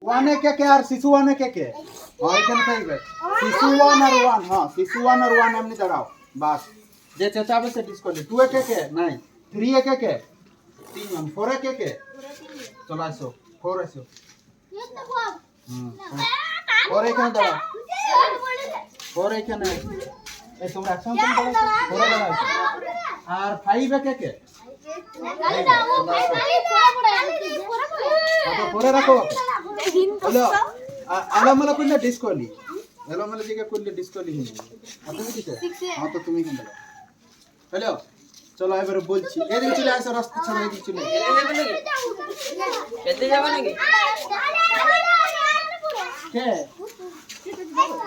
ওয়ানে কে কে আর শিশু ওয়ানে কে কে? হ্যাঁ এখানে থাকবে শিশু ওয়ান আর ওয়ান। হ্যাঁ শিশু ওয়ান আর ওয়ান এমনি দাঁড়াও বাস। যে চেঁচাবে সে ডিসকোয়ালি। 2 এ কে কে? নাই। 3 এ কে কে? 3 জন। 4 এ কে কে? চলো আসো 4 আসো। হুম 4 এখানে দাঁড়াও। 4 এখানে। এই তোমরা একসঙ্গে দাঁড়াও। 4 এ দাঁড়াও। আর 5 এ কে কে? পরে রাখো। হ্যালো আলামালা করলে ডিসকোয়ালি। এলোমেলো জায়গা করলে ডিসকোয়ালি হয়ে যাবে। তুমি কিসে? হ্যাঁ তো তুমি কিন্তু হ্যালো চলো এবারে বলছি। এদিকে চলে আসো রাস্তা ছাড়া এদিকে চলে। খেলতে যাবে নাকি? কে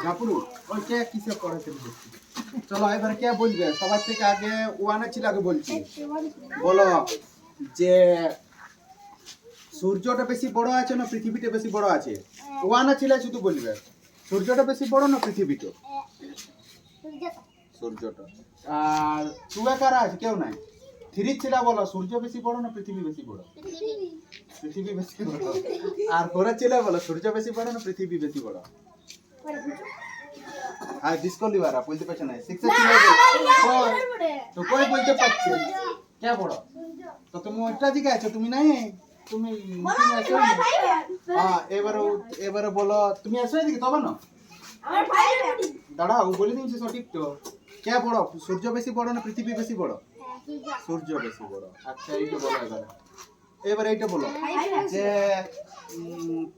গাপুরু ওই কে কিসে পড়াতে দেখছি। চলো এবারে কে বলবে? সবার থেকে আগে ওয়ানে ছিল আগে বলছি। বলো যে সূর্যটা বেশি বড় আছে না পৃথিবীটা বেশি বড় আছে? ওয়ানে ছিল শুধু বলবে সূর্যটা বেশি বড় না পৃথিবীটা? সূর্যটা। আর 2 এ কারা আছে? কেউ নাই। 3 ছিল বলো সূর্য বেশি বড় না পৃথিবী বেশি বড়? পৃথিবী বেশি বড়। আর 4 ছিল বলো সূর্য বেশি বড় না পৃথিবী বেশি বড়? আর ডিসকোয়ালি বারা বলতে পারছ না। 6 এ ছিল তো কই বলতে পারছে কে বড়? তো তুমি ওইটা জিজ্ঞাসা আছো তুমি নাই। তুমি আসো না। হ্যাঁ এবারে বলো তুমি আসো এদিকে তবে না দাঁড়াও বলে দিন সঠিক তো। কে বড়? সূর্য বেশি বড় না পৃথিবী বেশি বড়? সূর্য বেশি বড়। আচ্ছা এইটা বলো এবার এইটা বলো যে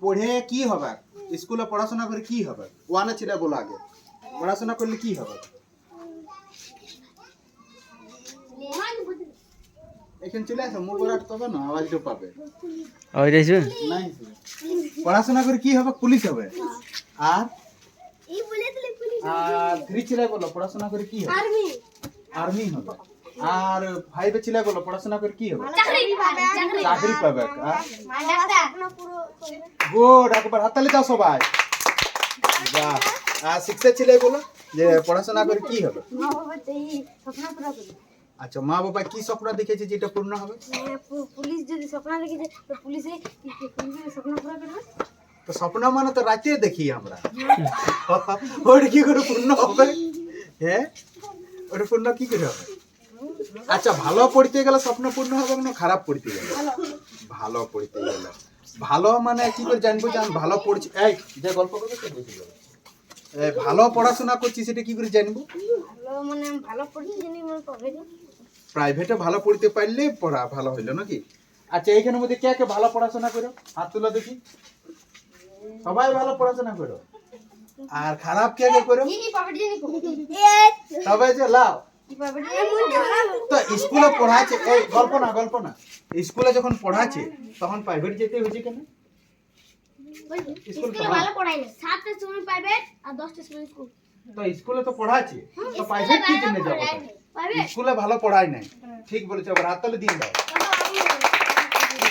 পড়ে কি হবে? স্কুলে পড়াশোনা করে কি হবে? ওয়ানে ছিল বলো আগে পড়াশোনা করলে কি হবে? এখানে চলে আসো মুখ ওরা তবে না আওয়াজটা পাবে। ওই দেখছো নাই পড়াশোনা করে কি হবে? পুলিশ হবে। আর আর 3 ছিল বলো পড়াশোনা করে কি হবে? আর্মি হবে। আর 5 ছিল বলো পড়াশোনা করে কি হবে? চাকরি পাবে। গুড একবার হাততালি দাও সবাই। বাহ। আর 6 ছিল বলো যে পড়াশোনা করে কি হবে? আচ্ছা মা বাবা কি স্বপ্ন দেখেছে যেটা পূর্ণ হবে? পুলিশ যদি স্বপ্ন দেখেছে তো পুলিশে স্বপ্ন পুরো করবে। তো স্বপ্ন মানে তো রাতে দেখি আমরা। ওটা কি করে পূর্ণ হবে? হ্যাঁ ওটা পূর্ণ কি করে হবে? আচ্ছা ভালো পড়তে গেলে স্বপ্ন পূর্ণ হবে না খারাপ পড়তে গেলে? ভালো পড়তে গেলে। ভালো মানে কি করে জানবো যে আমি ভালো পড়ছি? এই যে গল্প করবে সে বুঝে যাবে। ভালো পড়াশোনা করছি সেটা কি করে জানবো? ভালো মানে ভালো পড়ছি জানি মানে প্রাইভেটে। প্রাইভেটে ভালো পড়তে পারলে পড়া ভালো হইলো নাকি? আচ্ছা এইখানের মধ্যে কে কে ভালো পড়াশোনা করো? হাত তুলো দেখি। সবাই ভালো পড়াশোনা করো। আর খারাপ কে কে করো? সবাই যে লাও। তো স্কুলে পড়াচ্ছে এই গল্প না স্কুলে যখন পড়াচ্ছে তখন প্রাইভেট যেতে হয়েছে কেন? স্কুলে ভালো পড়াই না 7টা সময় প্রাইভেট আর 10টা সময় স্কুল। তো স্কুলে তো পড়াচ্ছে তো প্রাইভেট কি জন্য যাবো? স্কুলে ভালো পড়াই নাই। ঠিক বলেছো আবার হাততালি দিয়ে দাও।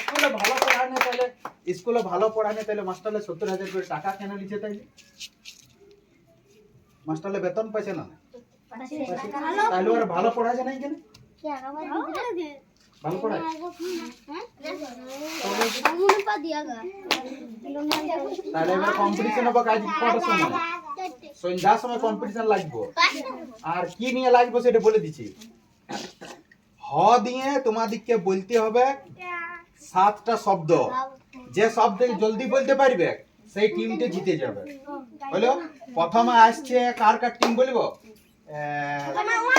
স্কুলে ভালো পড়ায় না তাহলে স্কুলে ভালো পড়ায় না তাহলে মাস্টারলে 70,000 করে টাকা কেন নিচ্ছে তাইলে? মাস্টারলে বেতন পাইছে না? তাহলে ওরা ভালো পড়াচ্ছে নাই কেন? ভালো পড়ায় তাহলে এবার কম্পিটিশন হবে কাজ কটার সময়? সন্ধ্যার সময় কম্পিটিশন লাগবে। আর কি নিয়ে লাগবে সেটা বলে দিচ্ছি। হ দিয়ে তোমাদেরকে বলতে হবে 7টা শব্দ। যে শব্দ জলদি বলতে পারবে সেই টিমটা জিতে যাবে। হলো প্রথমে আসছে কার টিম বলবো?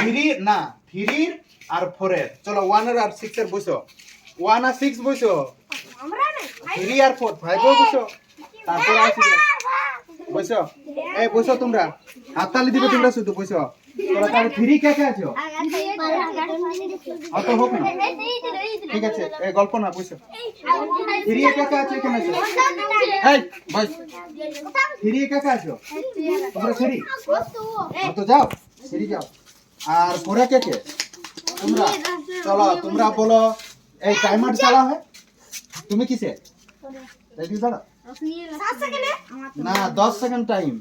3 না 3 আর 4 এর। চলো 1 আর 6 এর বসো। 1 আর 6 বসো। 3 আর 4 5 এর বসো। তারপর আসবে বসো। এই বসো তোমরা হাততালি দিবে তোমরা শুধু বসো। তোমরা তাহলে 3 কে কে আছো? অত হোক না ঠিক আছে এই গল্প না বসো। 3 এ কে কে আছে এখানে আছো? এই বস 3 এ কে কে আছো? তোমরা 3 তো যাও 3 যাও। আর 4 এ কে কে? তোমরা চলো তোমরা বলো এই টাইমার চালা হয় তুমি কিসে? রেডি দাঁড়া 7 সেকেন্ডে না 10 সেকেন্ড টাইম।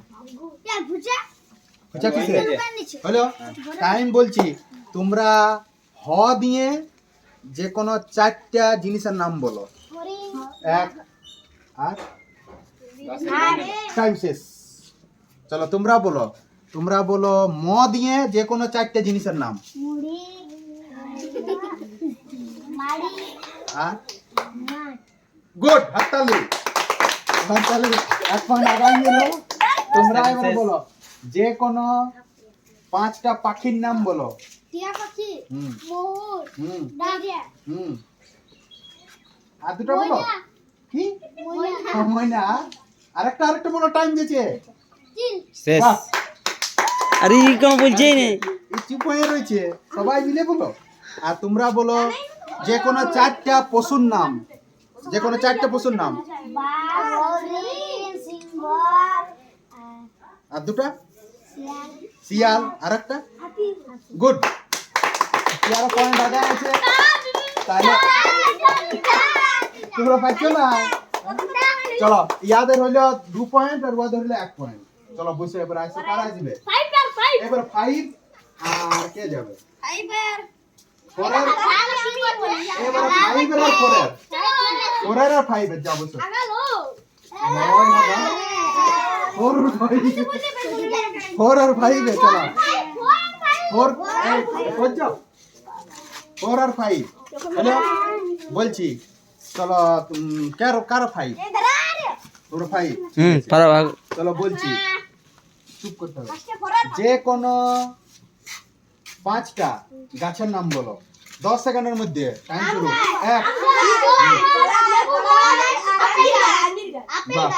আচ্ছা কিসে হলো টাইম বলছি। তোমরা হ দিয়ে যে কোনো 4টা জিনিসের নাম বলো। 1 আর টাইম শেষ। চলো তোমরা বলো ম দিয়ে যে কোনো 4টে জিনিসের নাম। গুড, হাততালি। 1 পয়েন্ট আগাই গেল। তোমরা এবারে বলো যে কোনো 5টা পাখির নাম বলো। টিয়া পাখি, হুম মোর, হুম ডালিয়া, হুম আর দুটো বলো। কি? ময়না, ময়না। আরেকটা বলো, টাইম দিয়েছে। চিল, শেষ। বাহ। আরে ই কোন বলছেই না। এই চুপ হয়ে রয়েছে, সবাই মিলে বলো। আর তোমরা বলো যে কোনো 4টা পশুর নাম। যে কোনো 4টা পশুর নাম। বাঘ, হরিণ, সিংহ, আর দুটো শিয়াল, শিয়াল। আরেকটা হাতি, গুড। 11 পয়েন্ট আগে আছে। তাহলে তোমরা পাচ্ছ না। চলো, ইয়াদের হইলো 2 পয়েন্ট আর ওয়াদের হইলো 1 পয়েন্ট। চলো বসে এবার আসো, কারা আসবে? এবার 5 আর কে যাবে? ফোরের। এবার 5 এর আর 4 আর 5 এর যাবো। 4 আর 5 এ চলো। 4 আর 5 হ্যালো বলছি। চলো কারো 5 তোর 5। পারা ভাগ। চলো বলছি, চুপ করতে হবে। যে কোনো 5টা গাছের নাম বলো 10 সেকেন্ডের মধ্যে। টাইম শুরু। 1। বাহ।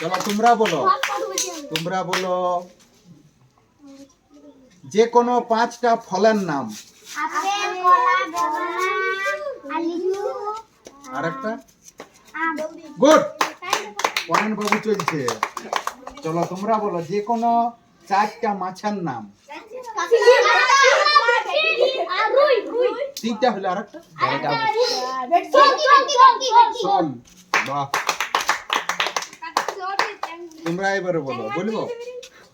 চলো তোমরা বলো যে কোনো 5টা ফলের নাম। আপেল, কলা, বেদানা, লিচু, আরেকটা আম। গুড পয়েন্ট বাবু চলছে। চলো তোমরা বলো যে কোনো 4টা মাছের নাম। 3টা হলো, আরেকটা শোল। বাহ। তোমরা এবারে বলবো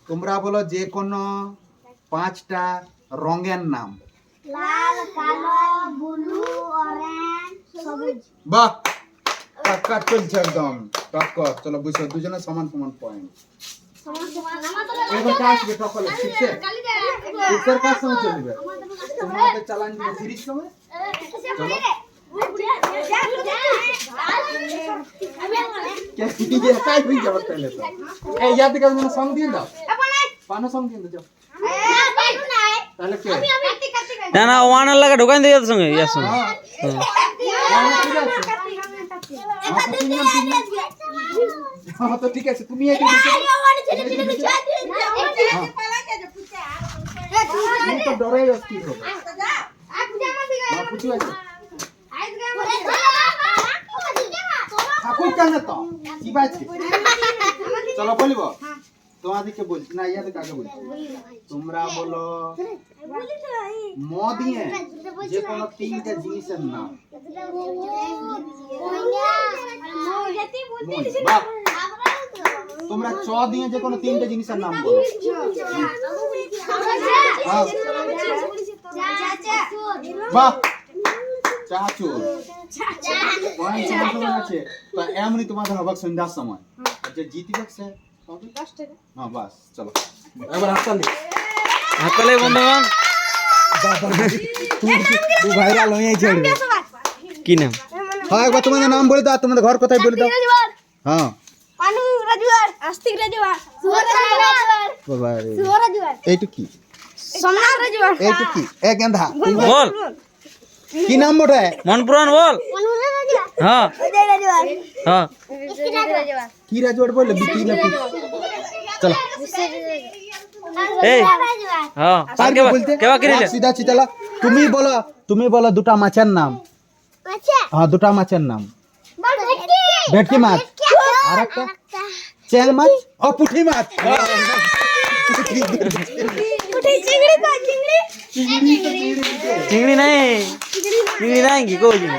তোমরা বলো যে কোনো 5টা রঙের নাম। লাল, কালো, ব্লু, অরেঞ্জ, সবুজ। বাহ, টক্কর চলছে একদম টক্কর। চলো বুঝছো, দুজনে সমান পয়েন্ট। এবার কাজ আসবে টপলে 6 এর কাজ সময় চলবে। তোমাদের চালান দিবে 30 সময়। চলো কে দিয়ে কাজ হয়ে যাবে তাহলে তো। এই ইয়াদ দিকে মানে সং দিয়ে দাও। পানো সং দিয়ে দাও। তাহলে কে? না না ওয়ানের লাগা ঢোকান দিয়ে সঙ্গে ইয়ার সঙ্গে। হ্যাঁ তো ঠিক আছে, তুমি এই তো ডরে অস্থির হবে। কিছু আছে ঠাকুর কেন তো কি পাচ্ছি। চলো বলিব তোমাদেরকে বলছি না, ইয়াদের কাকে বলছি। তোমরা বলো ম দিয়ে যে কোনো 3টা জিনিসের নাম। বাহ। তোমরা চ দিয়ে যে কোনো 3টা জিনিসের নাম বলো। বাহ, চাচুর পয়েন্ট সমান আছে। তো এমনি তোমাদের হবে সন্ধ্যার সময়। যে জিতবে সে পাবে 10 টাকা। হ্যাঁ বাস। চলো এবার হাততালি। হাততালি বন্ধুগণ। তুই ভাইরাল হয়ে যাবে। কি নাম? হ্যাঁ একবার তোমাদের নাম বলে দাও, তোমাদের ঘর কোথায় বলে দাও। হ্যাঁ পানু রাজুয়ার, আস্তিক রাজুয়ার, সুহর রাজুয়ার, বাবা রে সুহর রাজুয়ার, এইটু কি? সোমনাথ রাজুয়ার। এইটু কি? এ গেন্ধা বল কি নাম বটে? মনপুরান বল। মনহুর রাজুয়ার, হ্যাঁ অজয় রাজুয়ার, হ্যাঁ ইস্কি রাজুয়ার, কি রাজওয়াট বললে? বিটি না কি? চলো এই রাজুয়ার। হ্যাঁ পারবে বলতে? কেবা করিলে? সিধা চিতালা তুমি বলো দুটা মাছের নাম। আচ্ছা হ্যাঁ দুটা মাছের নাম। ভেটকি, ভেটকি মাছ। আরেকটা চ্যাং মাছ। ও পুঁটি মাছ। উঠে চিংড়ি তো চিংড়ি চিংড়ি নাই কি কইছিস?